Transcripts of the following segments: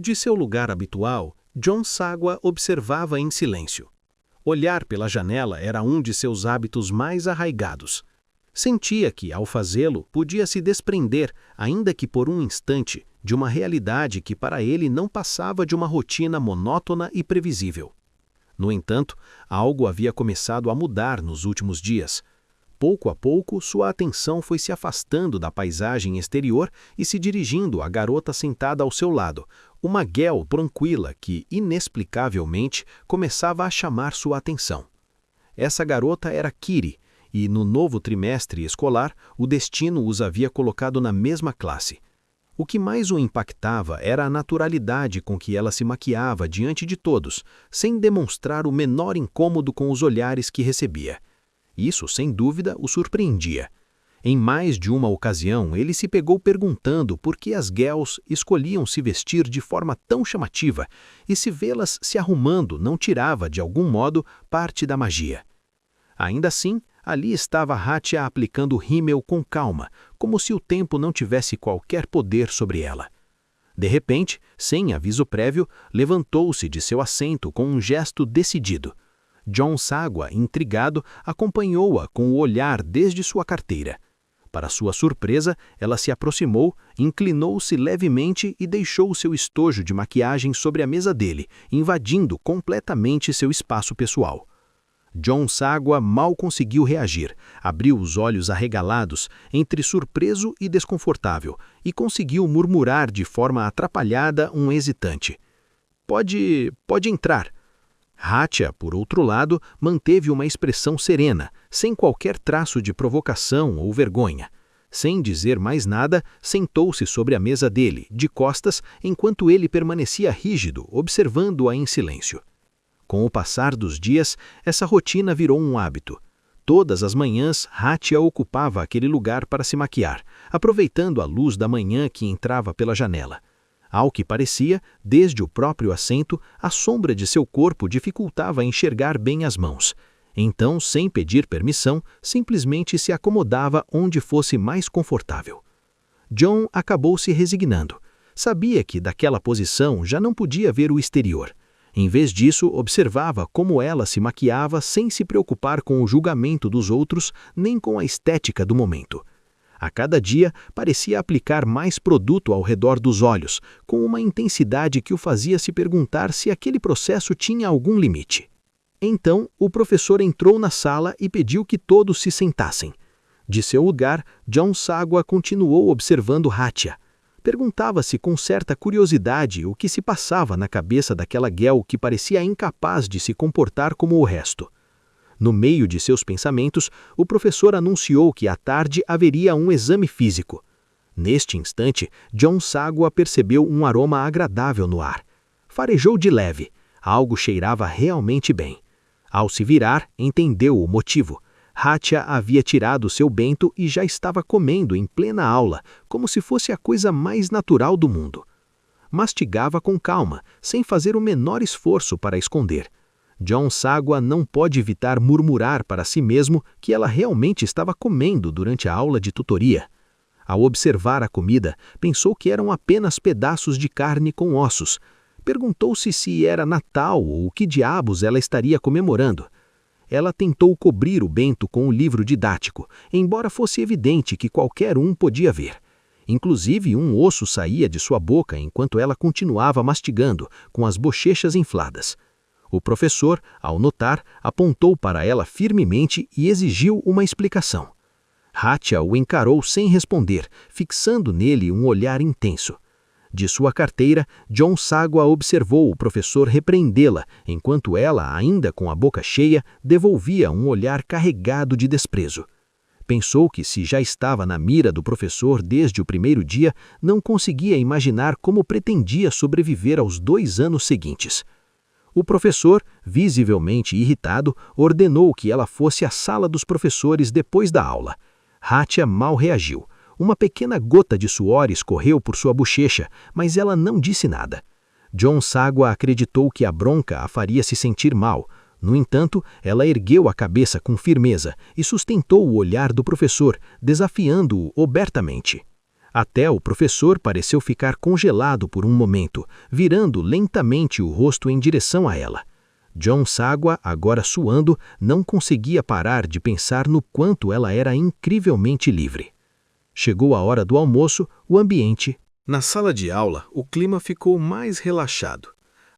De seu lugar habitual, John Ságua observava em silêncio. Olhar pela janela era um de seus hábitos mais arraigados. Sentia que, ao fazê-lo, podia se desprender, ainda que por um instante, de uma realidade que para ele não passava de uma rotina monótona e previsível. No entanto, algo havia começado a mudar nos últimos dias. Pouco a pouco, sua atenção foi se afastando da paisagem exterior e se dirigindo à garota sentada ao seu lado, uma guel tranquila que, inexplicavelmente, começava a chamar sua atenção. Essa garota era Kitty, e no novo trimestre escolar, o destino os havia colocado na mesma classe. O que mais o impactava era a naturalidade com que ela se maquiava diante de todos, sem demonstrar o menor incômodo com os olhares que recebia. Isso, sem dúvida, o surpreendia. Em mais de uma ocasião, ele se pegou perguntando por que as girls escolhiam se vestir de forma tão chamativa e se vê-las se arrumando não tirava, de algum modo, parte da magia. Ainda assim, ali estava Hatia aplicando rímel com calma, como se o tempo não tivesse qualquer poder sobre ela. De repente, sem aviso prévio, levantou-se de seu assento com um gesto decidido. John Ságua, intrigado, acompanhou-a com o olhar desde sua carteira. Para sua surpresa, ela se aproximou, inclinou-se levemente e deixou seu estojo de maquiagem sobre a mesa dele, invadindo completamente seu espaço pessoal. John Ságua mal conseguiu reagir, abriu os olhos arregalados, entre surpreso e desconfortável, e conseguiu murmurar de forma atrapalhada um hesitante. Pode entrar." Hatia, por outro lado, manteve uma expressão serena, sem qualquer traço de provocação ou vergonha. Sem dizer mais nada, sentou-se sobre a mesa dele, de costas, enquanto ele permanecia rígido, observando-a em silêncio. Com o passar dos dias, essa rotina virou um hábito. Todas as manhãs, Hatia ocupava aquele lugar para se maquiar, aproveitando a luz da manhã que entrava pela janela. Ao que parecia, desde o próprio assento, a sombra de seu corpo dificultava enxergar bem as mãos. Então, sem pedir permissão, simplesmente se acomodava onde fosse mais confortável. John acabou se resignando. Sabia que daquela posição já não podia ver o exterior. Em vez disso, observava como ela se maquiava sem se preocupar com o julgamento dos outros nem com a estética do momento. A cada dia, parecia aplicar mais produto ao redor dos olhos, com uma intensidade que o fazia se perguntar se aquele processo tinha algum limite. Então, o professor entrou na sala e pediu que todos se sentassem. De seu lugar, John Ságua continuou observando Hatia. Perguntava-se com certa curiosidade o que se passava na cabeça daquela guel que parecia incapaz de se comportar como o resto. No meio de seus pensamentos, o professor anunciou que à tarde haveria um exame físico. Neste instante, John Ságua percebeu um aroma agradável no ar. Farejou de leve. Algo cheirava realmente bem. Ao se virar, entendeu o motivo. Hatia havia tirado seu bento e já estava comendo em plena aula, como se fosse a coisa mais natural do mundo. Mastigava com calma, sem fazer o menor esforço para esconder. John Ságua não pôde evitar murmurar para si mesmo que ela realmente estava comendo durante a aula de tutoria. Ao observar a comida, pensou que eram apenas pedaços de carne com ossos. Perguntou-se se era Natal ou o que diabos ela estaria comemorando. Ela tentou cobrir o bento com o livro didático, embora fosse evidente que qualquer um podia ver. Inclusive, um osso saía de sua boca enquanto ela continuava mastigando, com as bochechas infladas. O professor, ao notar, apontou para ela firmemente e exigiu uma explicação. Hatia o encarou sem responder, fixando nele um olhar intenso. De sua carteira, John Ságua observou o professor repreendê-la, enquanto ela, ainda com a boca cheia, devolvia um olhar carregado de desprezo. Pensou que, se já estava na mira do professor desde o primeiro dia, não conseguia imaginar como pretendia sobreviver aos 2 anos seguintes. O professor, visivelmente irritado, ordenou que ela fosse à sala dos professores depois da aula. Hatia mal reagiu. Uma pequena gota de suor escorreu por sua bochecha, mas ela não disse nada. John Ságua acreditou que a bronca a faria se sentir mal. No entanto, ela ergueu a cabeça com firmeza e sustentou o olhar do professor, desafiando-o abertamente. Até o professor pareceu ficar congelado por um momento, virando lentamente o rosto em direção a ela. John Sagwa, agora suando, não conseguia parar de pensar no quanto ela era incrivelmente livre. Chegou a hora do almoço, o ambiente... Na sala de aula, o clima ficou mais relaxado.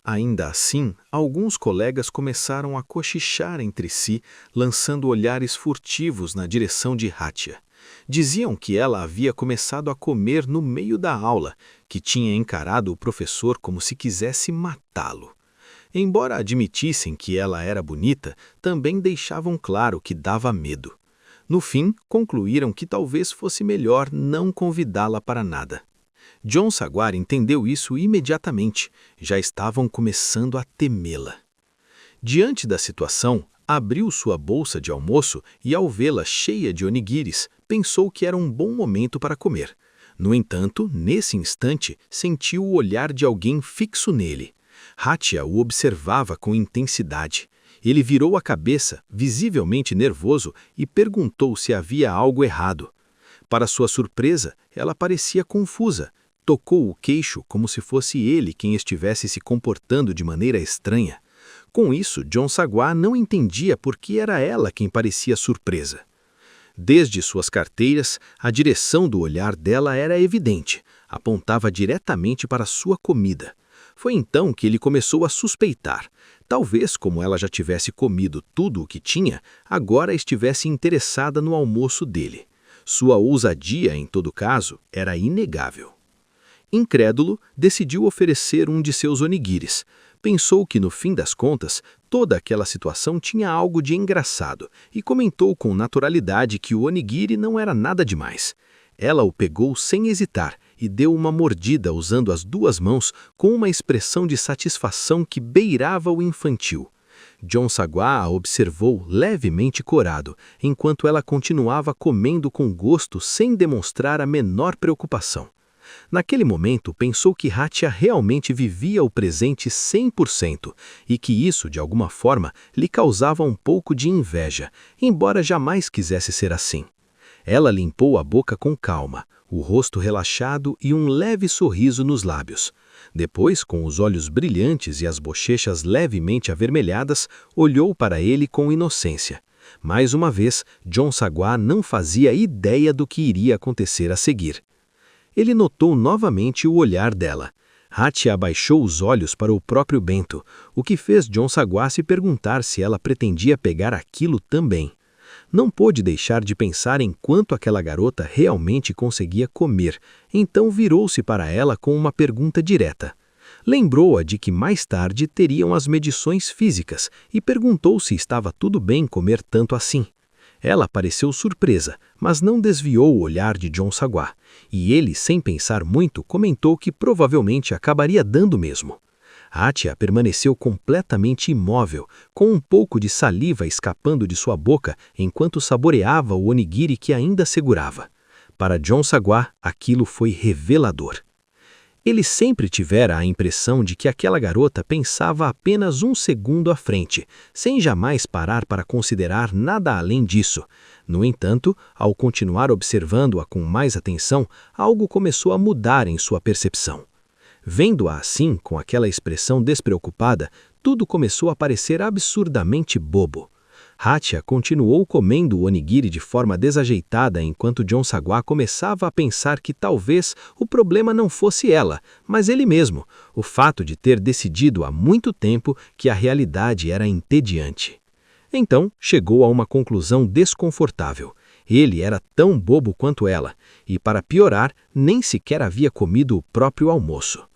Ainda assim, alguns colegas começaram a cochichar entre si, lançando olhares furtivos na direção de Hatia. Diziam que ela havia começado a comer no meio da aula, que tinha encarado o professor como se quisesse matá-lo. Embora admitissem que ela era bonita, também deixavam claro que dava medo. No fim, concluíram que talvez fosse melhor não convidá-la para nada. John Sagwa entendeu isso imediatamente. Já estavam começando a temê-la. Diante da situação, abriu sua bolsa de almoço e, ao vê-la cheia de onigiris, pensou que era um bom momento para comer. No entanto, nesse instante, sentiu o olhar de alguém fixo nele. Hatia o observava com intensidade. Ele virou a cabeça, visivelmente nervoso, e perguntou se havia algo errado. Para sua surpresa, ela parecia confusa. Tocou o queixo como se fosse ele quem estivesse se comportando de maneira estranha. Com isso, John Sagwa não entendia por que era ela quem parecia surpresa. Desde suas carteiras, a direção do olhar dela era evidente. Apontava diretamente para sua comida. Foi então que ele começou a suspeitar. Talvez, como ela já tivesse comido tudo o que tinha, agora estivesse interessada no almoço dele. Sua ousadia, em todo caso, era inegável. Incrédulo, decidiu oferecer um de seus onigiris. Pensou que, no fim das contas, toda aquela situação tinha algo de engraçado e comentou com naturalidade que o onigiri não era nada demais. Ela o pegou sem hesitar e deu uma mordida usando as duas mãos com uma expressão de satisfação que beirava o infantil. John Sagwa a observou levemente corado, enquanto ela continuava comendo com gosto sem demonstrar a menor preocupação. Naquele momento, pensou que Hatia realmente vivia o presente 100% e que isso, de alguma forma, lhe causava um pouco de inveja, embora jamais quisesse ser assim. Ela limpou a boca com calma, o rosto relaxado e um leve sorriso nos lábios. Depois, com os olhos brilhantes e as bochechas levemente avermelhadas, olhou para ele com inocência. Mais uma vez, John Sagwa não fazia ideia do que iria acontecer a seguir. Ele notou novamente o olhar dela. Hatia abaixou os olhos para o próprio Bento, o que fez John Sagwa se perguntar se ela pretendia pegar aquilo também. Não pôde deixar de pensar em quanto aquela garota realmente conseguia comer, então virou-se para ela com uma pergunta direta. Lembrou-a de que mais tarde teriam as medições físicas e perguntou se estava tudo bem comer tanto assim. Ela pareceu surpresa, mas não desviou o olhar de John Sagwa, e ele, sem pensar muito, comentou que provavelmente acabaria dando mesmo. Hatia permaneceu completamente imóvel, com um pouco de saliva escapando de sua boca enquanto saboreava o onigiri que ainda segurava. Para John Sagwa, aquilo foi revelador. Ele sempre tivera a impressão de que aquela garota pensava apenas um segundo à frente, sem jamais parar para considerar nada além disso. No entanto, ao continuar observando-a com mais atenção, algo começou a mudar em sua percepção. Vendo-a assim, com aquela expressão despreocupada, tudo começou a parecer absurdamente bobo. Hatia continuou comendo o onigiri de forma desajeitada enquanto John Sagwa começava a pensar que talvez o problema não fosse ela, mas ele mesmo, o fato de ter decidido há muito tempo que a realidade era entediante. Então, chegou a uma conclusão desconfortável. Ele era tão bobo quanto ela, e para piorar, nem sequer havia comido o próprio almoço.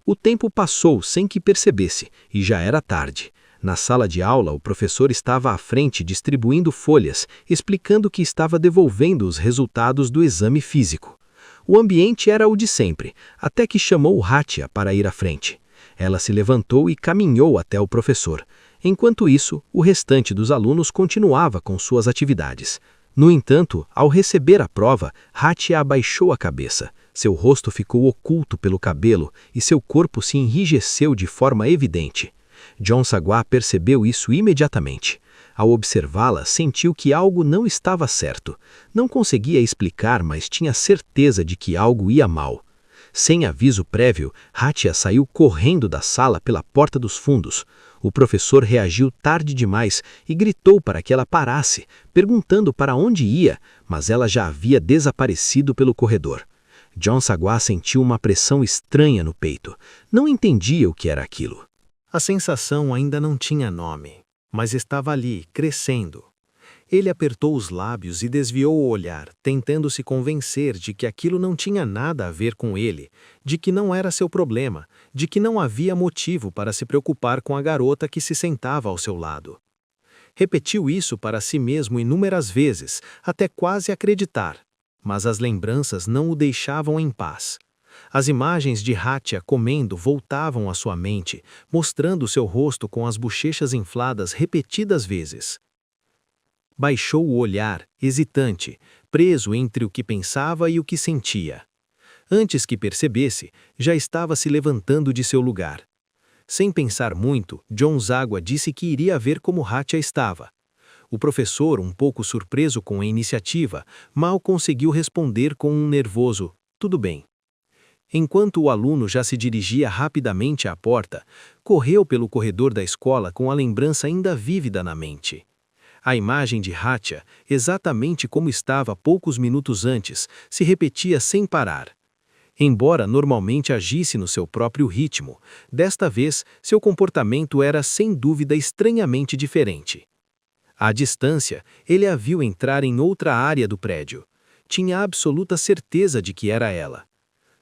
O tempo passou sem que percebesse, e já era tarde. Na sala de aula, o professor estava à frente distribuindo folhas, explicando que estava devolvendo os resultados do exame físico. O ambiente era o de sempre, até que chamou Hatia para ir à frente. Ela se levantou e caminhou até o professor. Enquanto isso, o restante dos alunos continuava com suas atividades. No entanto, ao receber a prova, Hatia abaixou a cabeça. Seu rosto ficou oculto pelo cabelo e seu corpo se enrijeceu de forma evidente. John Sagwa percebeu isso imediatamente. Ao observá-la, sentiu que algo não estava certo. Não conseguia explicar, mas tinha certeza de que algo ia mal. Sem aviso prévio, Hatia saiu correndo da sala pela porta dos fundos. O professor reagiu tarde demais e gritou para que ela parasse, perguntando para onde ia, mas ela já havia desaparecido pelo corredor. John Sagwa sentiu uma pressão estranha no peito. Não entendia o que era aquilo. A sensação ainda não tinha nome, mas estava ali, crescendo. Ele apertou os lábios e desviou o olhar, tentando se convencer de que aquilo não tinha nada a ver com ele, de que não era seu problema, de que não havia motivo para se preocupar com a garota que se sentava ao seu lado. Repetiu isso para si mesmo inúmeras vezes, até quase acreditar, mas as lembranças não o deixavam em paz. As imagens de Hatia comendo voltavam à sua mente, mostrando seu rosto com as bochechas infladas repetidas vezes. Baixou o olhar, hesitante, preso entre o que pensava e o que sentia. Antes que percebesse, já estava se levantando de seu lugar. Sem pensar muito, John Sagwa disse que iria ver como Hatia estava. O professor, um pouco surpreso com a iniciativa, mal conseguiu responder com um nervoso "tudo bem". Enquanto o aluno já se dirigia rapidamente à porta, correu pelo corredor da escola com a lembrança ainda vívida na mente. A imagem de Hatia, exatamente como estava poucos minutos antes, se repetia sem parar. Embora normalmente agisse no seu próprio ritmo, desta vez seu comportamento era sem dúvida estranhamente diferente. À distância, ele a viu entrar em outra área do prédio. Tinha absoluta certeza de que era ela.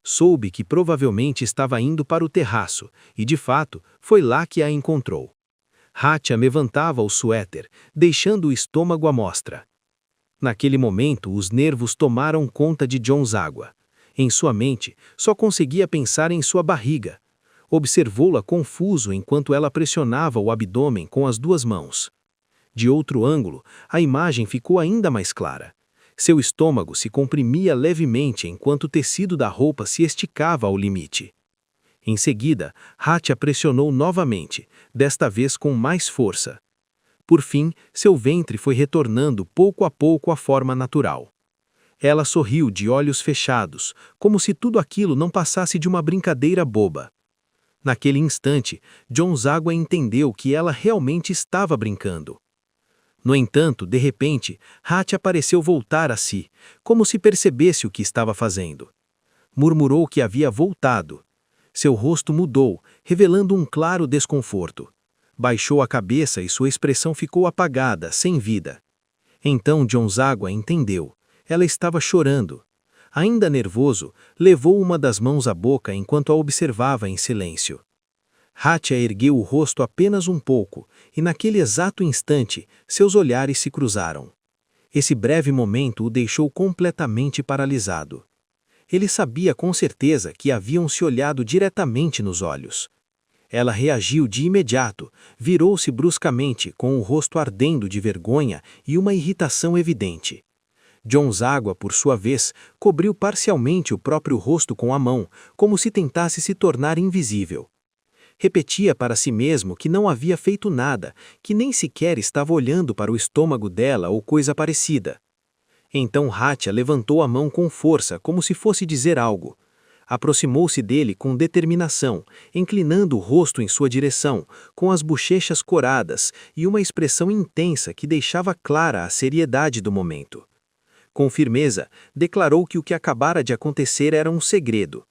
Soube que provavelmente estava indo para o terraço, e de fato, foi lá que a encontrou. Hatia levantava o suéter, deixando o estômago à mostra. Naquele momento, os nervos tomaram conta de John Sagwa. Em sua mente, só conseguia pensar em sua barriga. Observou-la confuso enquanto ela pressionava o abdômen com as duas mãos. De outro ângulo, a imagem ficou ainda mais clara. Seu estômago se comprimia levemente enquanto o tecido da roupa se esticava ao limite. Em seguida, Hatia pressionou novamente, desta vez com mais força. Por fim, seu ventre foi retornando pouco a pouco à forma natural. Ela sorriu de olhos fechados, como se tudo aquilo não passasse de uma brincadeira boba. Naquele instante, John Sagwa entendeu que ela realmente estava brincando. No entanto, de repente, Hatia pareceu voltar a si, como se percebesse o que estava fazendo. Murmurou que havia voltado. Seu rosto mudou, revelando um claro desconforto. Baixou a cabeça e sua expressão ficou apagada, sem vida. Então John Sagwa entendeu. Ela estava chorando. Ainda nervoso, levou uma das mãos à boca enquanto a observava em silêncio. Hatia ergueu o rosto apenas um pouco, e naquele exato instante, seus olhares se cruzaram. Esse breve momento o deixou completamente paralisado. Ele sabia com certeza que haviam se olhado diretamente nos olhos. Ela reagiu de imediato, virou-se bruscamente com o rosto ardendo de vergonha e uma irritação evidente. John Sagwa, por sua vez, cobriu parcialmente o próprio rosto com a mão, como se tentasse se tornar invisível. Repetia para si mesmo que não havia feito nada, que nem sequer estava olhando para o estômago dela ou coisa parecida. Então Hatia levantou a mão com força, como se fosse dizer algo. Aproximou-se dele com determinação, inclinando o rosto em sua direção, com as bochechas coradas e uma expressão intensa que deixava clara a seriedade do momento. Com firmeza, declarou que o que acabara de acontecer era um segredo.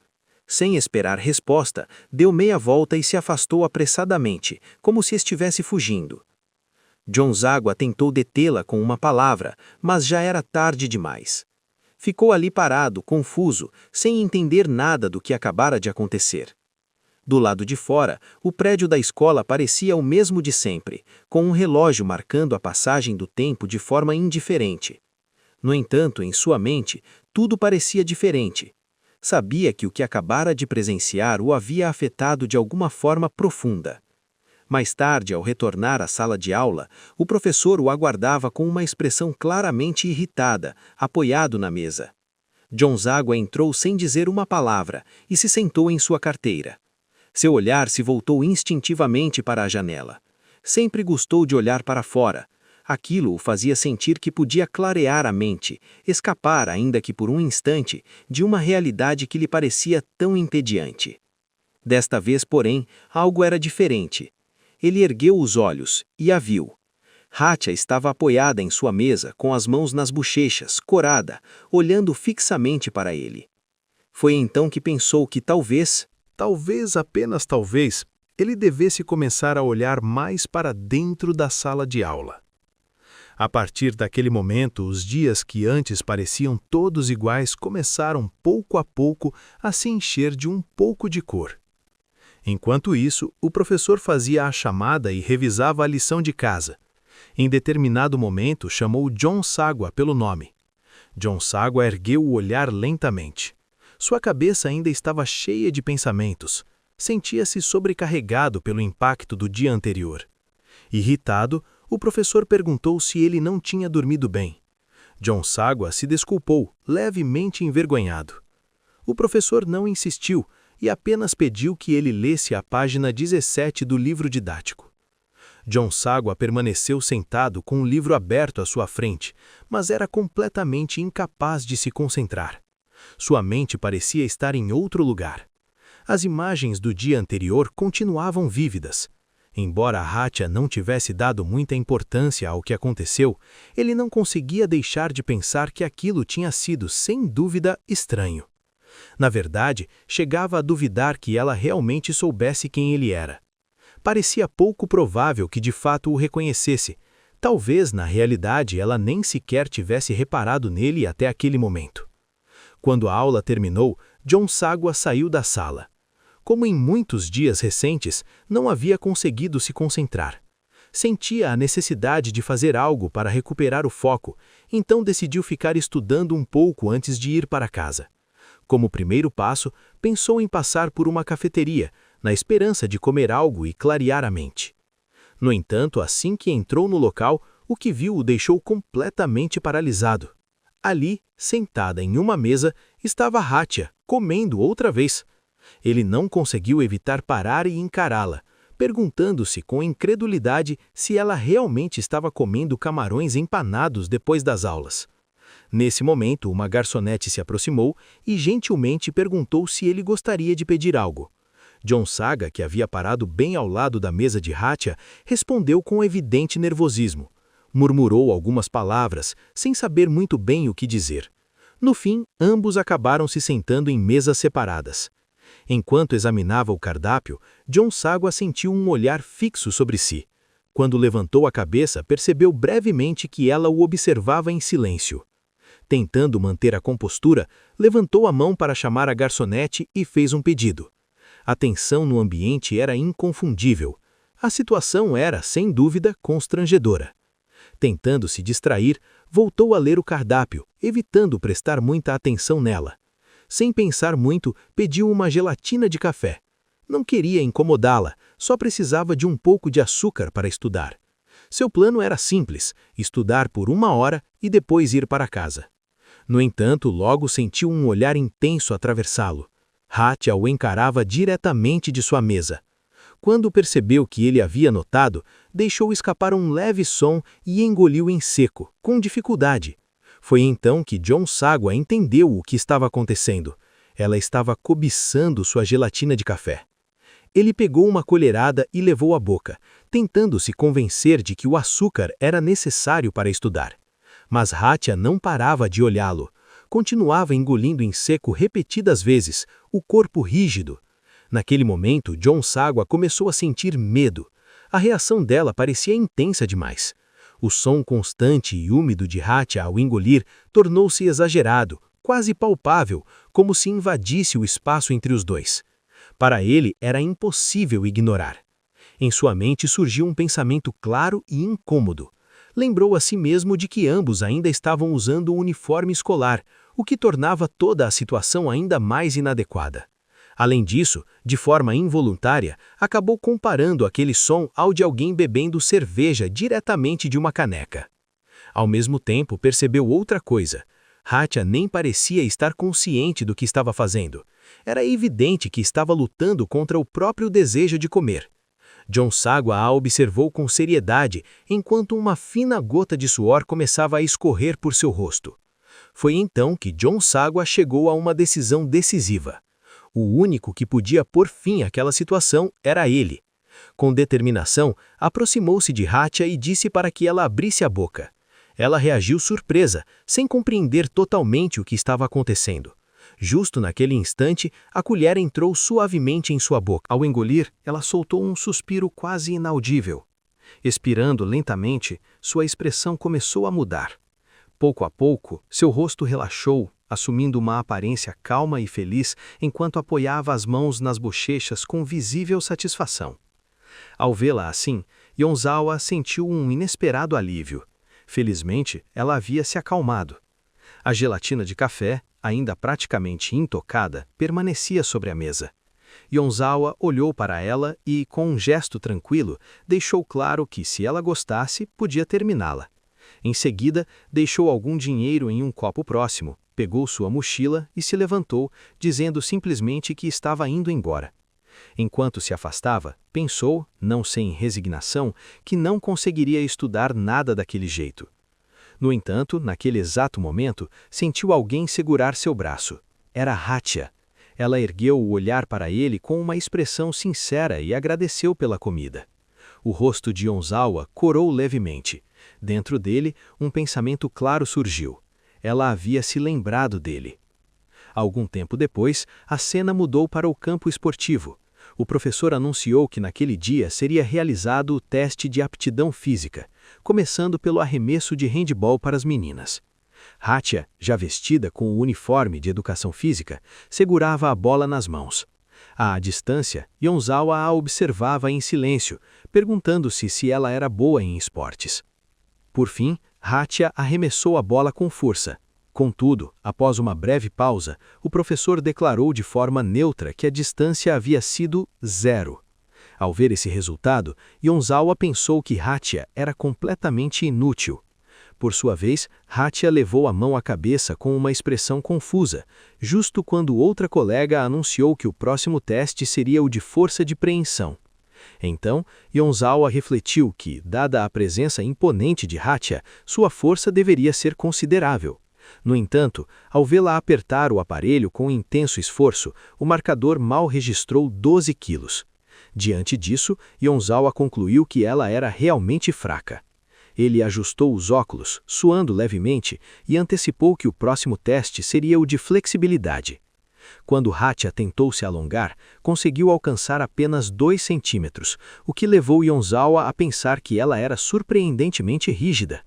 Sem esperar resposta, deu meia volta e se afastou apressadamente, como se estivesse fugindo. John Sagwa tentou detê-la com uma palavra, mas já era tarde demais. Ficou ali parado, confuso, sem entender nada do que acabara de acontecer. Do lado de fora, o prédio da escola parecia o mesmo de sempre, com um relógio marcando a passagem do tempo de forma indiferente. No entanto, em sua mente, tudo parecia diferente. Sabia que o que acabara de presenciar o havia afetado de alguma forma profunda. Mais tarde, ao retornar à sala de aula, o professor o aguardava com uma expressão claramente irritada, apoiado na mesa. John Sagwa entrou sem dizer uma palavra e se sentou em sua carteira. Seu olhar se voltou instintivamente para a janela. Sempre gostou de olhar para fora, Aquilo o fazia sentir que podia clarear a mente, escapar, ainda que por um instante, de uma realidade que lhe parecia tão entediante. Desta vez, porém, algo era diferente. Ele ergueu os olhos e a viu. Hatia estava apoiada em sua mesa, com as mãos nas bochechas, corada, olhando fixamente para ele. Foi então que pensou que talvez, apenas talvez, ele devesse começar a olhar mais para dentro da sala de aula. A partir daquele momento, os dias que antes pareciam todos iguais começaram pouco a pouco a se encher de um pouco de cor. Enquanto isso, o professor fazia a chamada e revisava a lição de casa. Em determinado momento, chamou John Sagwa pelo nome. John Sagwa ergueu o olhar lentamente. Sua cabeça ainda estava cheia de pensamentos. Sentia-se sobrecarregado pelo impacto do dia anterior. Irritado, o professor perguntou se ele não tinha dormido bem. John Sagwa se desculpou, levemente envergonhado. O professor não insistiu e apenas pediu que ele lesse a página 17 do livro didático. John Sagwa permaneceu sentado com o livro aberto à sua frente, mas era completamente incapaz de se concentrar. Sua mente parecia estar em outro lugar. As imagens do dia anterior continuavam vívidas. Embora Hatia não tivesse dado muita importância ao que aconteceu, ele não conseguia deixar de pensar que aquilo tinha sido, sem dúvida, estranho. Na verdade, chegava a duvidar que ela realmente soubesse quem ele era. Parecia pouco provável que de fato o reconhecesse. Talvez, na realidade, ela nem sequer tivesse reparado nele até aquele momento. Quando a aula terminou, John Sagwa saiu da sala. Como em muitos dias recentes, não havia conseguido se concentrar. Sentia a necessidade de fazer algo para recuperar o foco, então decidiu ficar estudando um pouco antes de ir para casa. Como primeiro passo, pensou em passar por uma cafeteria, na esperança de comer algo e clarear a mente. No entanto, assim que entrou no local, o que viu o deixou completamente paralisado. Ali, sentada em uma mesa, estava Hatia, comendo outra vez. Ele não conseguiu evitar parar e encará-la, perguntando-se com incredulidade se ela realmente estava comendo camarões empanados depois das aulas. Nesse momento, uma garçonete se aproximou e gentilmente perguntou se ele gostaria de pedir algo. John Sagwa, que havia parado bem ao lado da mesa de Hatia, respondeu com evidente nervosismo. Murmurou algumas palavras, sem saber muito bem o que dizer. No fim, ambos acabaram se sentando em mesas separadas. Enquanto examinava o cardápio, John Sagwa sentiu um olhar fixo sobre si. Quando levantou a cabeça, percebeu brevemente que ela o observava em silêncio. Tentando manter a compostura, levantou a mão para chamar a garçonete e fez um pedido. A tensão no ambiente era inconfundível. A situação era, sem dúvida, constrangedora. Tentando se distrair, voltou a ler o cardápio, evitando prestar muita atenção nela. Sem pensar muito, pediu uma gelatina de café. Não queria incomodá-la, só precisava de um pouco de açúcar para estudar. Seu plano era simples, estudar por 1 hora e depois ir para casa. No entanto, logo sentiu um olhar intenso atravessá-lo. Hatia o encarava diretamente de sua mesa. Quando percebeu que ele havia notado, deixou escapar um leve som e engoliu em seco, com dificuldade. Foi então que John Sagwa entendeu o que estava acontecendo. Ela estava cobiçando sua gelatina de café. Ele pegou uma colherada e levou à boca, tentando se convencer de que o açúcar era necessário para estudar. Mas Hatia não parava de olhá-lo. Continuava engolindo em seco repetidas vezes, o corpo rígido. Naquele momento, John Sagwa começou a sentir medo. A reação dela parecia intensa demais. O som constante e úmido de Hatia ao engolir tornou-se exagerado, quase palpável, como se invadisse o espaço entre os dois. Para ele, era impossível ignorar. Em sua mente surgiu um pensamento claro e incômodo. Lembrou a si mesmo de que ambos ainda estavam usando o uniforme escolar, o que tornava toda a situação ainda mais inadequada. Além disso, de forma involuntária, acabou comparando aquele som ao de alguém bebendo cerveja diretamente de uma caneca. Ao mesmo tempo, percebeu outra coisa. Hatia nem parecia estar consciente do que estava fazendo. Era evidente que estava lutando contra o próprio desejo de comer. John Sagwa a observou com seriedade, enquanto uma fina gota de suor começava a escorrer por seu rosto. Foi então que John Sagwa chegou a uma decisão decisiva. O único que podia pôr fim àquela situação era ele. Com determinação, aproximou-se de Hatia e disse para que ela abrisse a boca. Ela reagiu surpresa, sem compreender totalmente o que estava acontecendo. Justo naquele instante, a colher entrou suavemente em sua boca. Ao engolir, ela soltou um suspiro quase inaudível. Expirando lentamente, sua expressão começou a mudar. Pouco a pouco, seu rosto relaxou, assumindo uma aparência calma e feliz enquanto apoiava as mãos nas bochechas com visível satisfação. Ao vê-la assim, Yonzawa sentiu um inesperado alívio. Felizmente, ela havia se acalmado. A gelatina de café, ainda praticamente intocada, permanecia sobre a mesa. Yonzawa olhou para ela e, com um gesto tranquilo, deixou claro que, se ela gostasse, podia terminá-la. Em seguida, deixou algum dinheiro em um copo próximo, pegou sua mochila e se levantou, dizendo simplesmente que estava indo embora. Enquanto se afastava, pensou, não sem resignação, que não conseguiria estudar nada daquele jeito. No entanto, naquele exato momento, sentiu alguém segurar seu braço. Era Hatia. Ela ergueu o olhar para ele com uma expressão sincera e agradeceu pela comida. O rosto de Yonzawa corou levemente. Dentro dele, um pensamento claro surgiu. Ela havia se lembrado dele. Algum tempo depois, a cena mudou para o campo esportivo. O professor anunciou que naquele dia seria realizado o teste de aptidão física, começando pelo arremesso de handebol para as meninas. Hatia, já vestida com o uniforme de educação física, segurava a bola nas mãos. À distância, Yonzawa a observava em silêncio, perguntando-se se ela era boa em esportes. Por fim, Hatia arremessou a bola com força. Contudo, após uma breve pausa, o professor declarou de forma neutra que a distância havia sido 0. Ao ver esse resultado, Yonzawa pensou que Hatia era completamente inútil. Por sua vez, Hatia levou a mão à cabeça com uma expressão confusa, justo quando outra colega anunciou que o próximo teste seria o de força de preensão. Então, Yonzawa refletiu que, dada a presença imponente de Hatia, sua força deveria ser considerável. No entanto, ao vê-la apertar o aparelho com intenso esforço, o marcador mal registrou 12 quilos. Diante disso, Yonzawa concluiu que ela era realmente fraca. Ele ajustou os óculos, suando levemente, e antecipou que o próximo teste seria o de flexibilidade. Quando Hatia tentou se alongar, conseguiu alcançar apenas 2 centímetros, o que levou Yonzawa a pensar que ela era surpreendentemente rígida.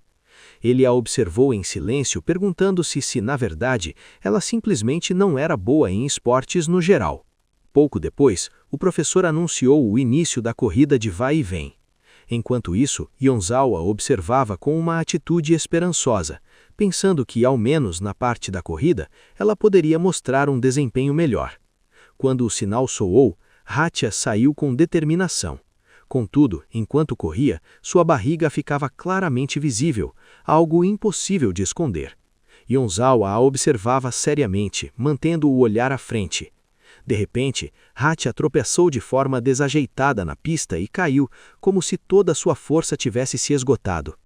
Ele a observou em silêncio, perguntando-se se, na verdade, ela simplesmente não era boa em esportes no geral. Pouco depois, o professor anunciou o início da corrida de vai e vem. Enquanto isso, Yonzawa observava com uma atitude esperançosa, pensando que, ao menos na parte da corrida, ela poderia mostrar um desempenho melhor. Quando o sinal soou, Hatia saiu com determinação. Contudo, enquanto corria, sua barriga ficava claramente visível, algo impossível de esconder. Yonzawa a observava seriamente, mantendo o olhar à frente. De repente, Hatia tropeçou de forma desajeitada na pista e caiu, como se toda sua força tivesse se esgotado.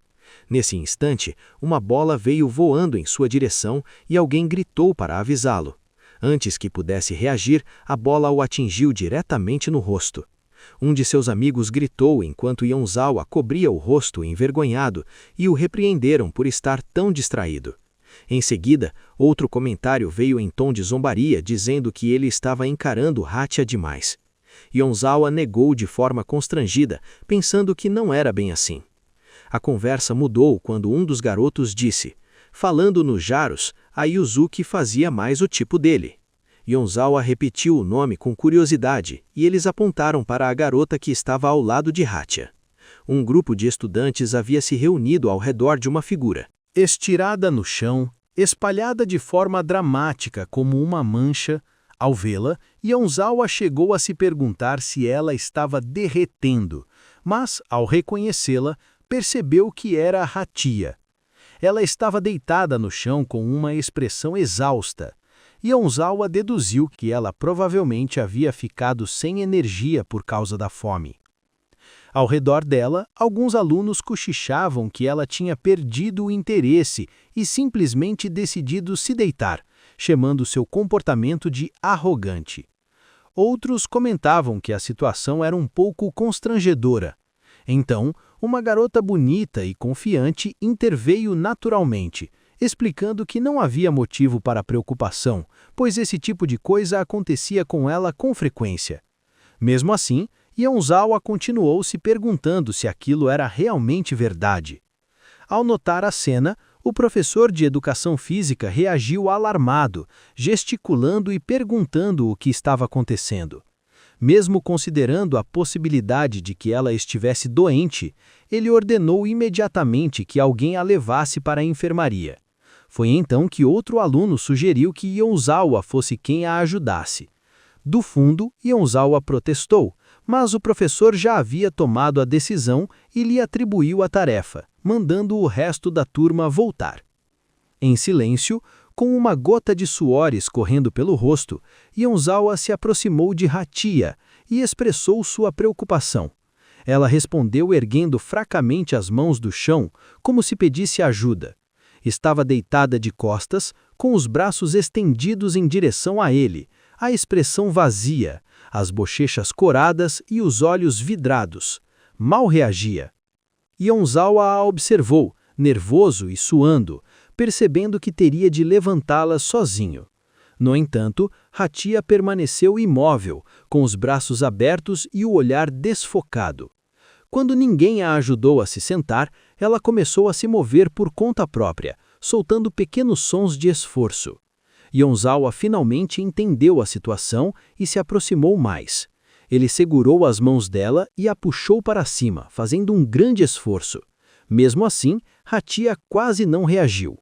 Nesse instante, uma bola veio voando em sua direção e alguém gritou para avisá-lo. Antes que pudesse reagir, a bola o atingiu diretamente no rosto. Um de seus amigos gritou enquanto Yonzawa cobria o rosto envergonhado e o repreenderam por estar tão distraído. Em seguida, outro comentário veio em tom de zombaria dizendo que ele estava encarando Hatia demais. Yonzawa negou de forma constrangida, pensando que não era bem assim. A conversa mudou quando um dos garotos disse: falando no Jaros, a Yuzuki fazia mais o tipo dele. Yonzawa repetiu o nome com curiosidade e eles apontaram para a garota que estava ao lado de Hatia. Um grupo de estudantes havia se reunido ao redor de uma figura. Estirada no chão, espalhada de forma dramática como uma mancha, ao vê-la, Yonzawa chegou a se perguntar se ela estava derretendo, mas, ao reconhecê-la, percebeu que era Hatia. Ela estava deitada no chão com uma expressão exausta. Yonzawa deduziu que ela provavelmente havia ficado sem energia por causa da fome. Ao redor dela, alguns alunos cochichavam que ela tinha perdido o interesse e simplesmente decidido se deitar, chamando seu comportamento de arrogante. Outros comentavam que a situação era um pouco constrangedora. Então, uma garota bonita e confiante interveio naturalmente, explicando que não havia motivo para preocupação, pois esse tipo de coisa acontecia com ela com frequência. Mesmo assim, Yonzawa continuou se perguntando se aquilo era realmente verdade. Ao notar a cena, o professor de educação física reagiu alarmado, gesticulando e perguntando o que estava acontecendo. Mesmo considerando a possibilidade de que ela estivesse doente, ele ordenou imediatamente que alguém a levasse para a enfermaria. Foi então que outro aluno sugeriu que Yonzawa fosse quem a ajudasse. Do fundo, Yonzawa protestou, mas o professor já havia tomado a decisão e lhe atribuiu a tarefa, mandando o resto da turma voltar. Em silêncio, com uma gota de suor escorrendo pelo rosto, Yonzawa se aproximou de Hachiya e expressou sua preocupação. Ela respondeu erguendo fracamente as mãos do chão, como se pedisse ajuda. Estava deitada de costas, com os braços estendidos em direção a ele, a expressão vazia, as bochechas coradas e os olhos vidrados. Mal reagia. Yonzawa a observou, nervoso e suando, percebendo que teria de levantá-la sozinho. No entanto, Hachiya permaneceu imóvel, com os braços abertos e o olhar desfocado. Quando ninguém a ajudou a se sentar, ela começou a se mover por conta própria, soltando pequenos sons de esforço. Yonzawa finalmente entendeu a situação e se aproximou mais. Ele segurou as mãos dela e a puxou para cima, fazendo um grande esforço. Mesmo assim, Hachiya quase não reagiu.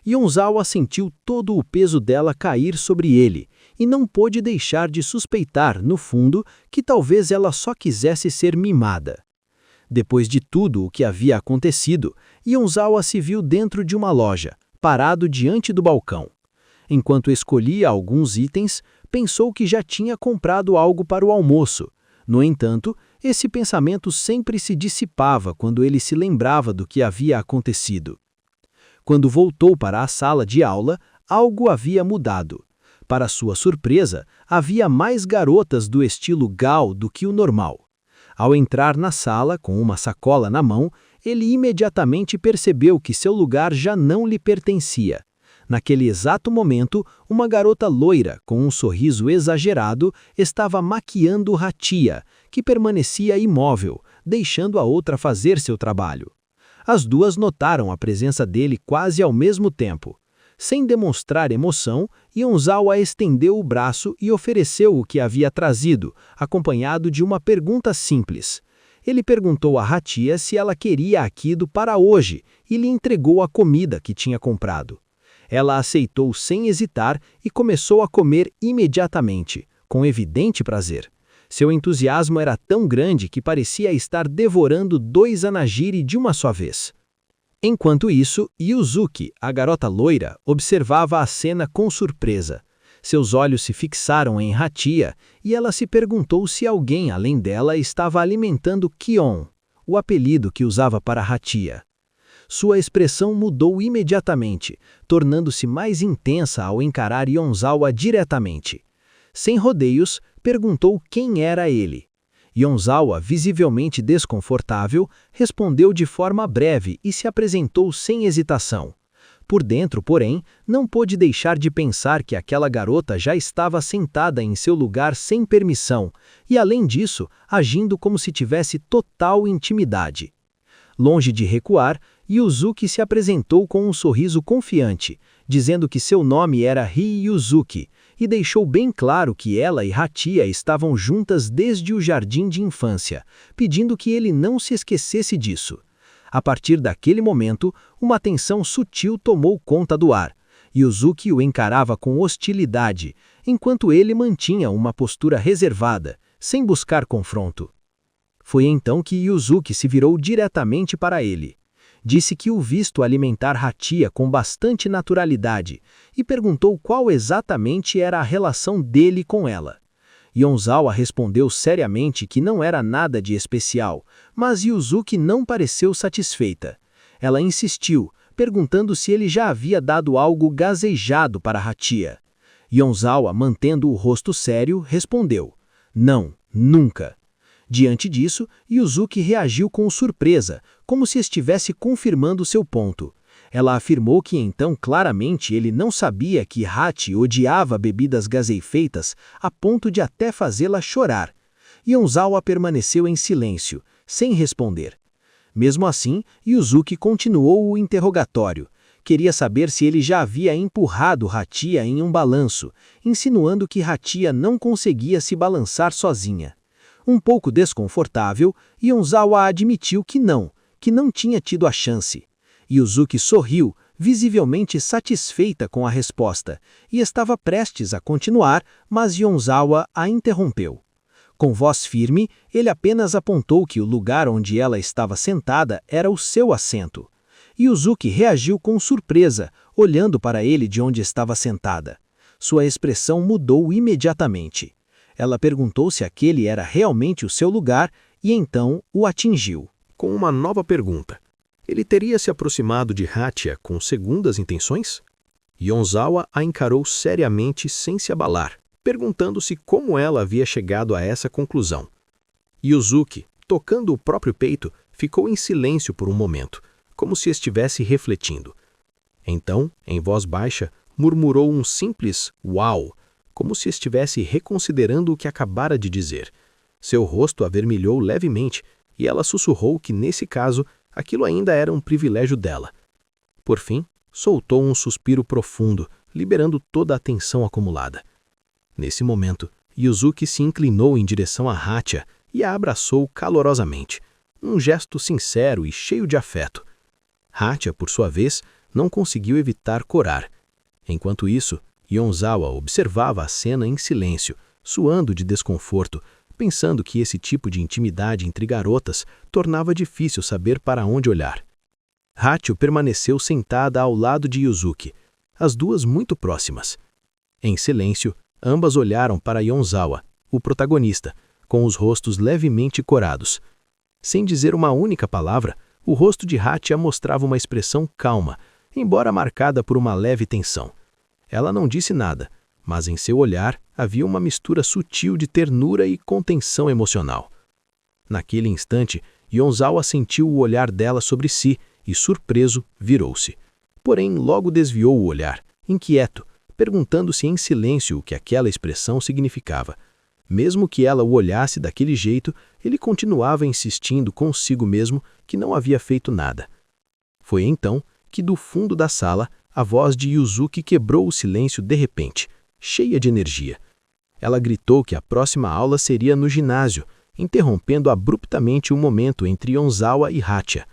Yonzawa sentiu todo o peso dela cair sobre ele e não pôde deixar de suspeitar, no fundo, que talvez ela só quisesse ser mimada. Depois de tudo o que havia acontecido, Yonzawa se viu dentro de uma loja, parado diante do balcão. Enquanto escolhia alguns itens, pensou que já tinha comprado algo para o almoço. No entanto, esse pensamento sempre se dissipava quando ele se lembrava do que havia acontecido. Quando voltou para a sala de aula, algo havia mudado. Para sua surpresa, havia mais garotas do estilo Gal do que o normal. Ao entrar na sala com uma sacola na mão, ele imediatamente percebeu que seu lugar já não lhe pertencia. Naquele exato momento, uma garota loira, com um sorriso exagerado, estava maquiando Hachiya, que permanecia imóvel, deixando a outra fazer seu trabalho. As duas notaram a presença dele quase ao mesmo tempo. Sem demonstrar emoção, Yonzawa estendeu o braço e ofereceu o que havia trazido, acompanhado de uma pergunta simples. Ele perguntou a Hachiya se ela queria Aikido para hoje e lhe entregou a comida que tinha comprado. Ela aceitou sem hesitar e começou a comer imediatamente, com evidente prazer. Seu entusiasmo era tão grande que parecia estar devorando 2 anagiri de uma só vez. Enquanto isso, Yuzuki, a garota loira, observava a cena com surpresa. Seus olhos se fixaram em Hachiya e ela se perguntou se alguém além dela estava alimentando Kion, o apelido que usava para Hachiya. Sua expressão mudou imediatamente, tornando-se mais intensa ao encarar Yonzawa diretamente. Sem rodeios, perguntou quem era ele. Yonzawa, visivelmente desconfortável, respondeu de forma breve e se apresentou sem hesitação. Por dentro, porém, não pôde deixar de pensar que aquela garota já estava sentada em seu lugar sem permissão e, além disso, agindo como se tivesse total intimidade. Longe de recuar, Yuzuki se apresentou com um sorriso confiante, dizendo que seu nome era Rii Yuzuki, e deixou bem claro que ela e Hachiya estavam juntas desde o jardim de infância, pedindo que ele não se esquecesse disso. A partir daquele momento, uma tensão sutil tomou conta do ar. Yuzuki o encarava com hostilidade, enquanto ele mantinha uma postura reservada, sem buscar confronto. Foi então que Yuzuki se virou diretamente para ele. Disse que o visto alimentar Hachiya com bastante naturalidade e perguntou qual exatamente era a relação dele com ela. Yonzawa respondeu seriamente que não era nada de especial, mas Yuzuki não pareceu satisfeita. Ela insistiu, perguntando se ele já havia dado algo gasejado para Hachiya. Yonzawa, mantendo o rosto sério, respondeu: "Não, nunca." Diante disso, Yuzuki reagiu com surpresa, como se estivesse confirmando seu ponto. Ela afirmou que então claramente ele não sabia que Hachi odiava bebidas gaseifeitas a ponto de até fazê-la chorar. Yonzawa permaneceu em silêncio, sem responder. Mesmo assim, Yuzuki continuou o interrogatório. Queria saber se ele já havia empurrado Hachiya em um balanço, insinuando que Hachiya não conseguia se balançar sozinha. Um pouco desconfortável, Yonzawa admitiu que não tinha tido a chance. Yuzuki sorriu, visivelmente satisfeita com a resposta, e estava prestes a continuar, mas Yonzawa a interrompeu. Com voz firme, ele apenas apontou que o lugar onde ela estava sentada era o seu assento. Yuzuki reagiu com surpresa, olhando para ele de onde estava sentada. Sua expressão mudou imediatamente. Ela perguntou se aquele era realmente o seu lugar e então o atingiu. Com uma nova pergunta. Ele teria se aproximado de Hachiya com segundas intenções? Yonzawa a encarou seriamente sem se abalar, perguntando-se como ela havia chegado a essa conclusão. Yuzuki, tocando o próprio peito, ficou em silêncio por um momento, como se estivesse refletindo. Então, em voz baixa, murmurou um simples "uau", como se estivesse reconsiderando o que acabara de dizer. Seu rosto avermelhou levemente e ela sussurrou que, nesse caso, aquilo ainda era um privilégio dela. Por fim, soltou um suspiro profundo, liberando toda a tensão acumulada. Nesse momento, Yuzuki se inclinou em direção a Hachiya e a abraçou calorosamente, um gesto sincero e cheio de afeto. Hachiya, por sua vez, não conseguiu evitar corar. Enquanto isso, Yonzawa observava a cena em silêncio, suando de desconforto, pensando que esse tipo de intimidade entre garotas tornava difícil saber para onde olhar. Hachiya permaneceu sentada ao lado de Yuzuki, as duas muito próximas. Em silêncio, ambas olharam para Yonzawa, o protagonista, com os rostos levemente corados. Sem dizer uma única palavra, o rosto de Hachiya mostrava uma expressão calma, embora marcada por uma leve tensão. Ela não disse nada, mas em seu olhar havia uma mistura sutil de ternura e contenção emocional. Naquele instante, Yonzawa sentiu o olhar dela sobre si e, surpreso, virou-se. Porém, logo desviou o olhar, inquieto, perguntando-se em silêncio o que aquela expressão significava. Mesmo que ela o olhasse daquele jeito, ele continuava insistindo consigo mesmo que não havia feito nada. Foi então que, do fundo da sala, a voz de Yuzuki quebrou o silêncio de repente, cheia de energia. Ela gritou que a próxima aula seria no ginásio, interrompendo abruptamente o momento entre Yonzawa e Hachiya.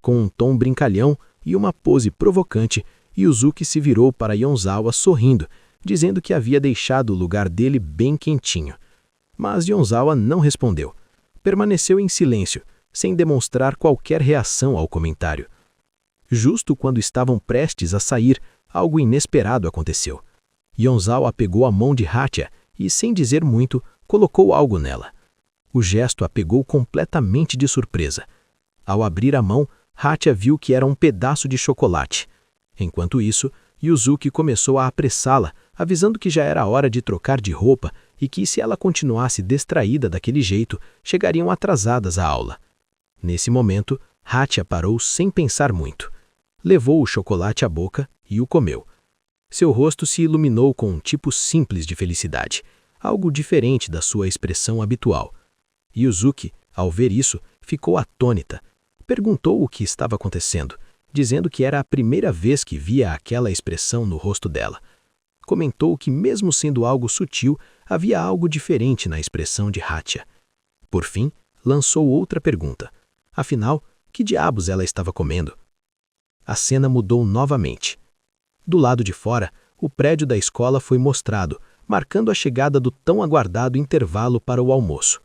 Com um tom brincalhão e uma pose provocante, Yuzuki se virou para Yonzawa sorrindo, dizendo que havia deixado o lugar dele bem quentinho. Mas Yonzawa não respondeu. Permaneceu em silêncio, sem demonstrar qualquer reação ao comentário. Justo quando estavam prestes a sair, algo inesperado aconteceu. Yonzawa pegou a mão de Hachiya e, sem dizer muito, colocou algo nela. O gesto a pegou completamente de surpresa. Ao abrir a mão, Hachiya viu que era um pedaço de chocolate. Enquanto isso, Yuzuki começou a apressá-la, avisando que já era hora de trocar de roupa e que, se ela continuasse distraída daquele jeito, chegariam atrasadas à aula. Nesse momento, Hachiya parou sem pensar muito. Levou o chocolate à boca e o comeu. Seu rosto se iluminou com um tipo simples de felicidade, algo diferente da sua expressão habitual. Yuzuki, ao ver isso, ficou atônita. Perguntou o que estava acontecendo, dizendo que era a primeira vez que via aquela expressão no rosto dela. Comentou que, mesmo sendo algo sutil, havia algo diferente na expressão de Hachiya. Por fim, lançou outra pergunta. Afinal, que diabos ela estava comendo? A cena mudou novamente. Do lado de fora, o prédio da escola foi mostrado, marcando a chegada do tão aguardado intervalo para o almoço.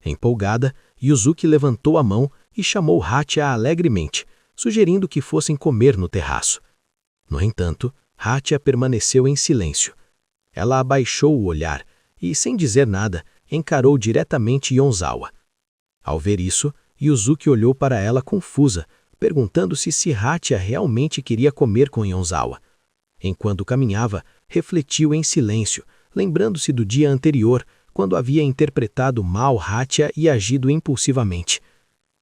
Empolgada, Yuzuki levantou a mão e chamou Hachiya alegremente, sugerindo que fossem comer no terraço. No entanto, Hachiya permaneceu em silêncio. Ela abaixou o olhar, e, sem dizer nada, encarou diretamente Yonzawa. Ao ver isso, Yuzuki olhou para ela confusa, perguntando-se se Hatia realmente queria comer com Yonzawa. Enquanto caminhava, refletiu em silêncio, lembrando-se do dia anterior, quando havia interpretado mal Hatia e agido impulsivamente.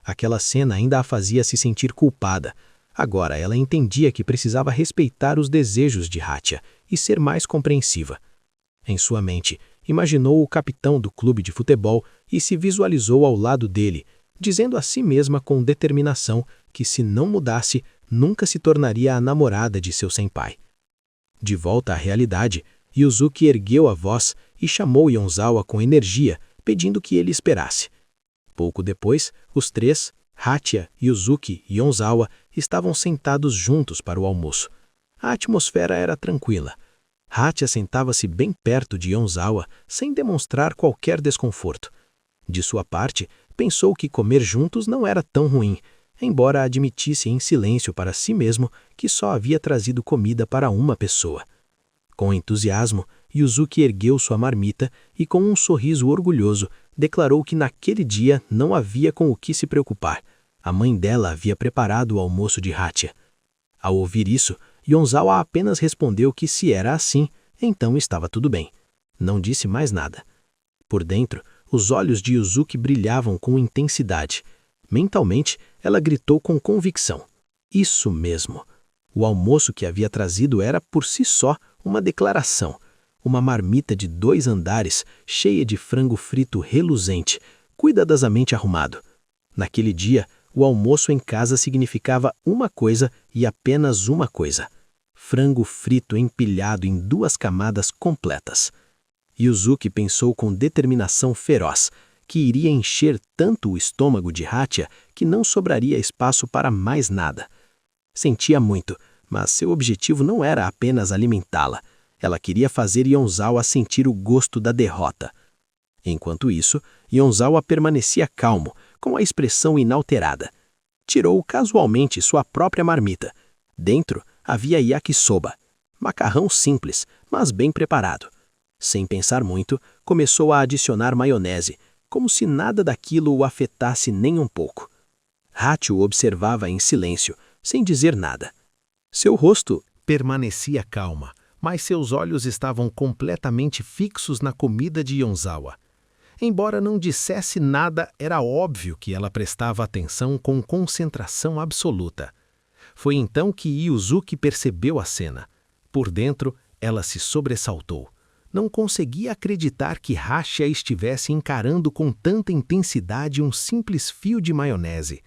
Aquela cena ainda a fazia se sentir culpada. Agora ela entendia que precisava respeitar os desejos de Hatia e ser mais compreensiva. Em sua mente, imaginou o capitão do clube de futebol e se visualizou ao lado dele, dizendo a si mesma com determinação que, se não mudasse, nunca se tornaria a namorada de seu senpai. De volta à realidade, Yuzuki ergueu a voz e chamou Yonzawa com energia, pedindo que ele esperasse. Pouco depois, os três, Hatia, Yuzuki e Yonzawa, estavam sentados juntos para o almoço. A atmosfera era tranquila. Hatia sentava-se bem perto de Yonzawa, sem demonstrar qualquer desconforto. De sua parte, pensou que comer juntos não era tão ruim, embora admitisse em silêncio para si mesmo que só havia trazido comida para uma pessoa. Com entusiasmo, Yuzuki ergueu sua marmita e, com um sorriso orgulhoso, declarou que naquele dia não havia com o que se preocupar. A mãe dela havia preparado o almoço de Hatia. Ao ouvir isso, Yonzawa apenas respondeu que, se era assim, então estava tudo bem. Não disse mais nada. Por dentro, os olhos de Yuzuki brilhavam com intensidade. Mentalmente, ela gritou com convicção. Isso mesmo. O almoço que havia trazido era, por si só, uma declaração. Uma marmita de 2 andares, cheia de frango frito reluzente, cuidadosamente arrumado. Naquele dia, o almoço em casa significava uma coisa e apenas uma coisa: frango frito empilhado em 2 camadas completas. Yuzuki pensou com determinação feroz que iria encher tanto o estômago de Hatia que não sobraria espaço para mais nada. Sentia muito, mas seu objetivo não era apenas alimentá-la. Ela queria fazer Yonzawa sentir o gosto da derrota. Enquanto isso, Yonzawa permanecia calmo, com a expressão inalterada. Tirou casualmente sua própria marmita. Dentro havia yakisoba, macarrão simples, mas bem preparado. Sem pensar muito, começou a adicionar maionese, como se nada daquilo o afetasse nem um pouco. Hatia o observava em silêncio, sem dizer nada. Seu rosto permanecia calma, mas seus olhos estavam completamente fixos na comida de Yonzawa. Embora não dissesse nada, era óbvio que ela prestava atenção com concentração absoluta. Foi então que Yuzuki percebeu a cena. Por dentro, ela se sobressaltou. Não conseguia acreditar que Hatia estivesse encarando com tanta intensidade um simples fio de maionese.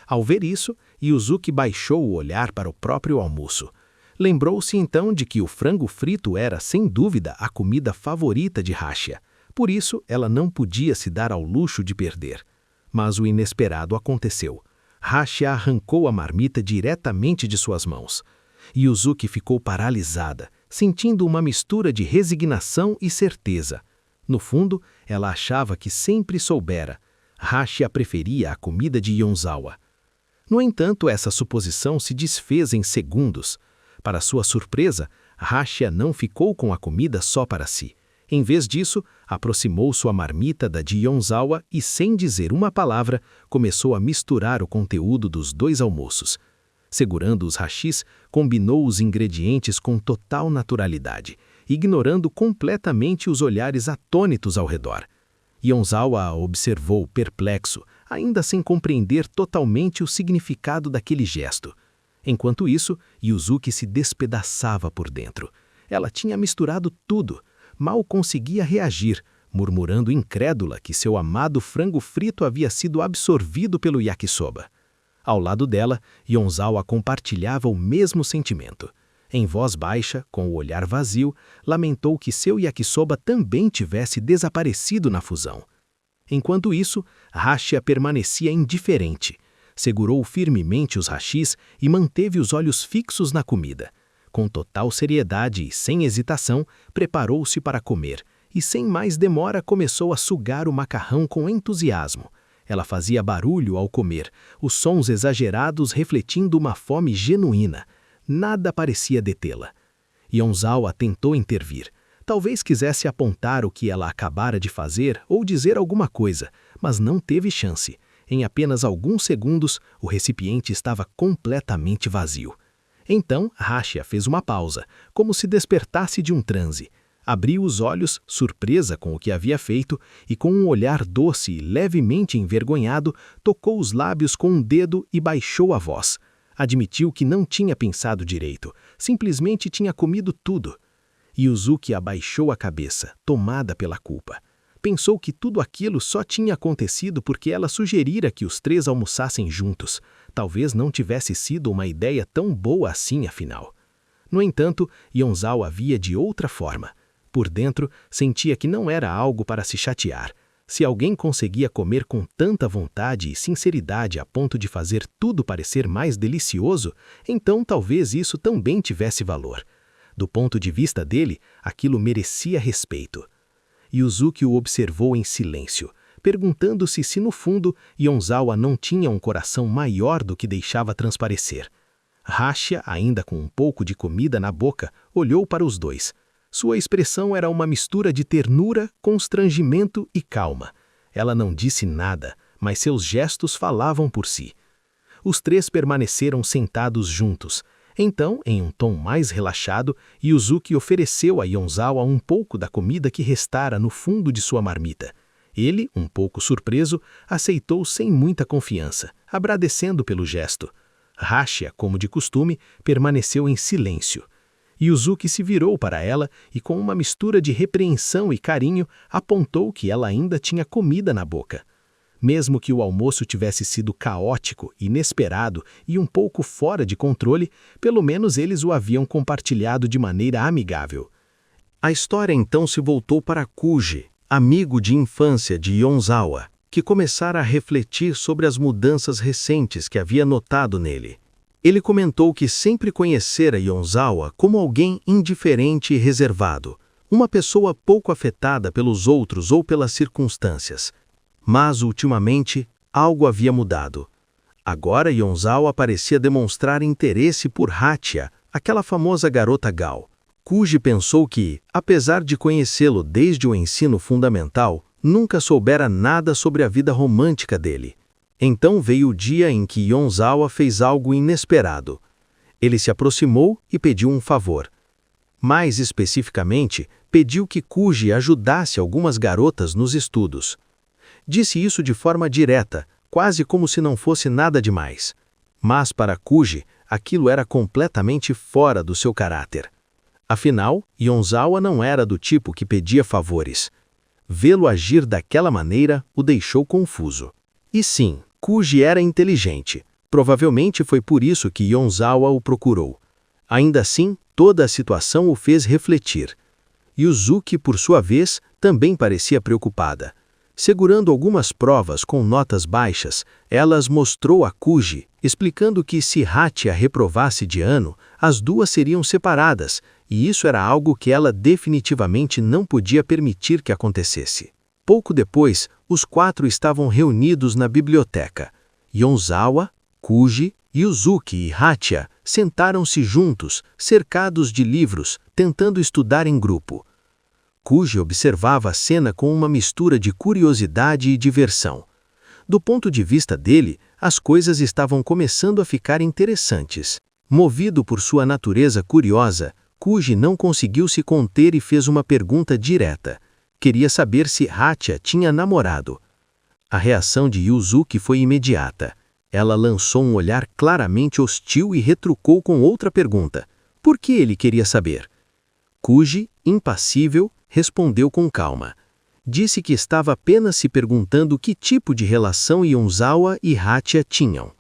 Ao ver isso, Yuzuki baixou o olhar para o próprio almoço. Lembrou-se então de que o frango frito era, sem dúvida, a comida favorita de Hatia. Por isso, ela não podia se dar ao luxo de perder. Mas o inesperado aconteceu. Hatia arrancou a marmita diretamente de suas mãos. Yuzuki ficou paralisada, sentindo uma mistura de resignação e certeza. No fundo, ela achava que sempre soubera. Hatia preferia a comida de Yonzawa. No entanto, essa suposição se desfez em segundos. Para sua surpresa, Hatia não ficou com a comida só para si. Em vez disso, aproximou sua marmita da de Yonzawa e, sem dizer uma palavra, começou a misturar o conteúdo dos 2 almoços. Segurando os hashis, combinou os ingredientes com total naturalidade, ignorando completamente os olhares atônitos ao redor. Yonzawa a observou perplexo, ainda sem compreender totalmente o significado daquele gesto. Enquanto isso, Yuzuki se despedaçava por dentro. Ela tinha misturado tudo. Mal conseguia reagir, murmurando incrédula que seu amado frango frito havia sido absorvido pelo yakisoba. Ao lado dela, Yonzawa compartilhava o mesmo sentimento. Em voz baixa, com o olhar vazio, lamentou que seu yakisoba também tivesse desaparecido na fusão. Enquanto isso, Hatia permanecia indiferente. Segurou firmemente os hashis e manteve os olhos fixos na comida. Com total seriedade e sem hesitação, preparou-se para comer, e sem mais demora começou a sugar o macarrão com entusiasmo. Ela fazia barulho ao comer, os sons exagerados refletindo uma fome genuína. Nada parecia detê-la. Yonzawa tentou intervir. Talvez quisesse apontar o que ela acabara de fazer ou dizer alguma coisa, mas não teve chance. Em apenas alguns segundos, o recipiente estava completamente vazio. Então, Rachia fez uma pausa, como se despertasse de um transe. Abriu os olhos, surpresa com o que havia feito, e com um olhar doce e levemente envergonhado, tocou os lábios com um dedo e baixou a voz. Admitiu que não tinha pensado direito, simplesmente tinha comido tudo. Yuzuki abaixou a cabeça, tomada pela culpa. Pensou que tudo aquilo só tinha acontecido porque ela sugerira que os três almoçassem juntos. Talvez não tivesse sido uma ideia tão boa assim, afinal. No entanto, Yonzawa via de outra forma. Por dentro, sentia que não era algo para se chatear. Se alguém conseguia comer com tanta vontade e sinceridade a ponto de fazer tudo parecer mais delicioso, então talvez isso também tivesse valor. Do ponto de vista dele, aquilo merecia respeito. Yuzuki o observou em silêncio, perguntando-se se no fundo Yonzawa não tinha um coração maior do que deixava transparecer. Rachia, ainda com um pouco de comida na boca, olhou para os dois. Sua expressão era uma mistura de ternura, constrangimento e calma. Ela não disse nada, mas seus gestos falavam por si. Os três permaneceram sentados juntos. Então, em um tom mais relaxado, Yuzuki ofereceu a Yonzawa um pouco da comida que restara no fundo de sua marmita. Ele, um pouco surpreso, aceitou sem muita confiança, agradecendo pelo gesto. Rachia, como de costume, permaneceu em silêncio. Yuzuki se virou para ela e, com uma mistura de repreensão e carinho, apontou que ela ainda tinha comida na boca. Mesmo que o almoço tivesse sido caótico, inesperado e um pouco fora de controle, pelo menos eles o haviam compartilhado de maneira amigável. A história então se voltou para Kuji, amigo de infância de Yonzawa, que começara a refletir sobre as mudanças recentes que havia notado nele. Ele comentou que sempre conhecera Yonzawa como alguém indiferente e reservado, uma pessoa pouco afetada pelos outros ou pelas circunstâncias. Mas, ultimamente, algo havia mudado. Agora Yonzawa parecia demonstrar interesse por Rachia, aquela famosa garota Gal. Kuji pensou que, apesar de conhecê-lo desde o ensino fundamental, nunca soubera nada sobre a vida romântica dele. Então veio o dia em que Yonzawa fez algo inesperado. Ele se aproximou e pediu um favor. Mais especificamente, pediu que Kuji ajudasse algumas garotas nos estudos. Disse isso de forma direta, quase como se não fosse nada demais. Mas para Kuji, aquilo era completamente fora do seu caráter. Afinal, Yonzawa não era do tipo que pedia favores. Vê-lo agir daquela maneira o deixou confuso. E sim, Kuji era inteligente. Provavelmente foi por isso que Yonzawa o procurou. Ainda assim, toda a situação o fez refletir. Yuzuki, por sua vez, também parecia preocupada. Segurando algumas provas com notas baixas, ela as mostrou a Kuji, explicando que se Rachia reprovasse de ano, as duas seriam separadas, e isso era algo que ela definitivamente não podia permitir que acontecesse. Pouco depois, os quatro estavam reunidos na biblioteca. Yonzawa, Kuji, Yuzuki e Rachia sentaram-se juntos, cercados de livros, tentando estudar em grupo. Kuji observava a cena com uma mistura de curiosidade e diversão. Do ponto de vista dele, as coisas estavam começando a ficar interessantes. Movido por sua natureza curiosa, Kuji não conseguiu se conter e fez uma pergunta direta. Queria saber se Rachia tinha namorado. A reação de Yuzuki foi imediata. Ela lançou um olhar claramente hostil e retrucou com outra pergunta. Por que ele queria saber? Kuji, impassível, respondeu com calma. Disse que estava apenas se perguntando que tipo de relação Yonzawa e Rachia tinham.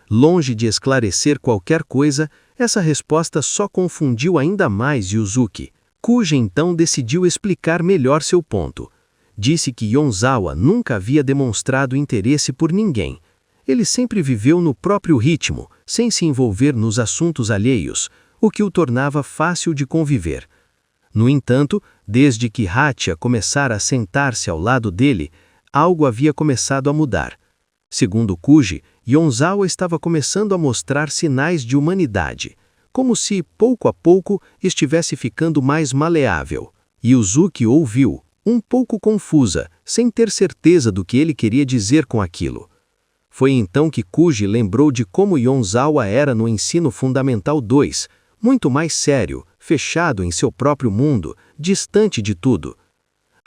Longe de esclarecer qualquer coisa, essa resposta só confundiu ainda mais Yuzuki. Kuji então decidiu explicar melhor seu ponto. Disse que Yonzawa nunca havia demonstrado interesse por ninguém. Ele sempre viveu no próprio ritmo, sem se envolver nos assuntos alheios, o que o tornava fácil de conviver. No entanto, desde que Rachia começara a sentar-se ao lado dele, algo havia começado a mudar. Segundo Kuji, Yonzawa estava começando a mostrar sinais de humanidade, como se, pouco a pouco, estivesse ficando mais maleável. Yuzuki ouviu, um pouco confusa, sem ter certeza do que ele queria dizer com aquilo. Foi então que Kuji lembrou de como Yonzawa era no ensino fundamental 2, muito mais sério, fechado em seu próprio mundo, distante de tudo.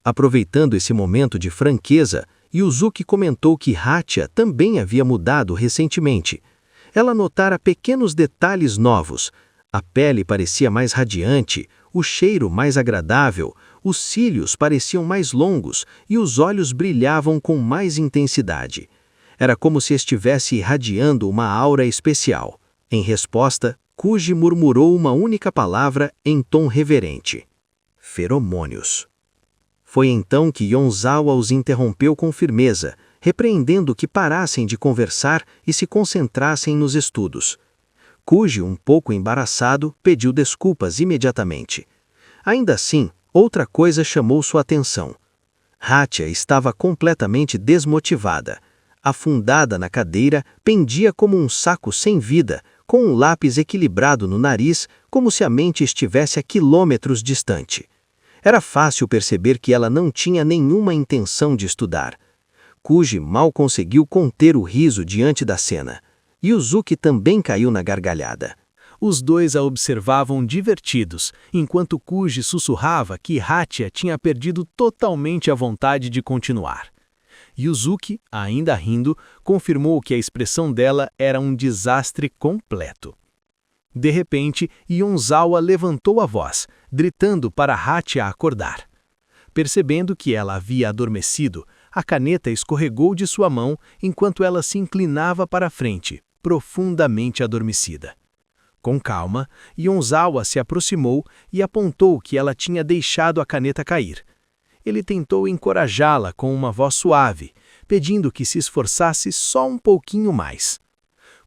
Aproveitando esse momento de franqueza, Yuzuki comentou que Hatia também havia mudado recentemente. Ela notara pequenos detalhes novos. A pele parecia mais radiante, o cheiro mais agradável, os cílios pareciam mais longos e os olhos brilhavam com mais intensidade. Era como se estivesse irradiando uma aura especial. Em resposta, Kuji murmurou uma única palavra em tom reverente: feromônios. Foi então que Yonzawa os interrompeu com firmeza, repreendendo que parassem de conversar e se concentrassem nos estudos. Kuji, um pouco embaraçado, pediu desculpas imediatamente. Ainda assim, outra coisa chamou sua atenção. Hatia estava completamente desmotivada. Afundada na cadeira, pendia como um saco sem vida, com um lápis equilibrado no nariz, como se a mente estivesse a quilômetros distante. Era fácil perceber que ela não tinha nenhuma intenção de estudar. Kuji mal conseguiu conter o riso diante da cena. Yuzuki também caiu na gargalhada. Os dois a observavam divertidos, enquanto Kuji sussurrava que Hatia tinha perdido totalmente a vontade de continuar. Yuzuki, ainda rindo, confirmou que a expressão dela era um desastre completo. De repente, Yonzawa levantou a voz, gritando para Hatia acordar. Percebendo que ela havia adormecido, a caneta escorregou de sua mão enquanto ela se inclinava para a frente, profundamente adormecida. Com calma, Yonzawa se aproximou e apontou que ela tinha deixado a caneta cair. Ele tentou encorajá-la com uma voz suave, pedindo que se esforçasse só um pouquinho mais.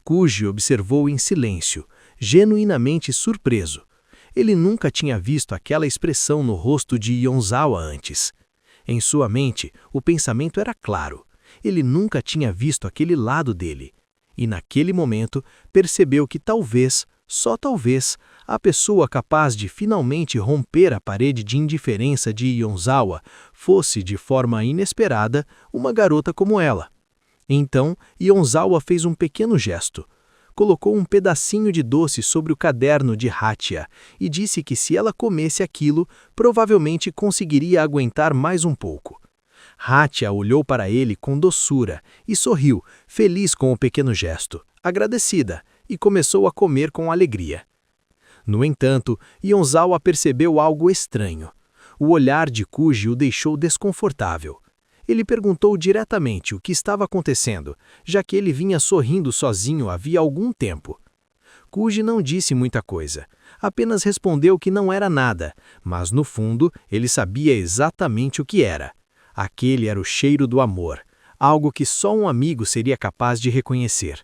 Kuji observou em silêncio, genuinamente surpreso. Ele nunca tinha visto aquela expressão no rosto de Yonzawa antes. Em sua mente, o pensamento era claro. Ele nunca tinha visto aquele lado dele. E naquele momento, percebeu que talvez, só talvez, a pessoa capaz de finalmente romper a parede de indiferença de Yonzawa fosse, de forma inesperada, uma garota como ela. Então, Yonzawa fez um pequeno gesto. Colocou um pedacinho de doce sobre o caderno de Hatia e disse que se ela comesse aquilo, provavelmente conseguiria aguentar mais um pouco. Hatia olhou para ele com doçura e sorriu, feliz com o pequeno gesto, agradecida, e começou a comer com alegria. No entanto, Yonzawa percebeu algo estranho. O olhar de Kuji o deixou desconfortável. Ele perguntou diretamente o que estava acontecendo, já que ele vinha sorrindo sozinho havia algum tempo. Kuji não disse muita coisa, apenas respondeu que não era nada, mas no fundo ele sabia exatamente o que era. Aquele era o cheiro do amor, algo que só um amigo seria capaz de reconhecer.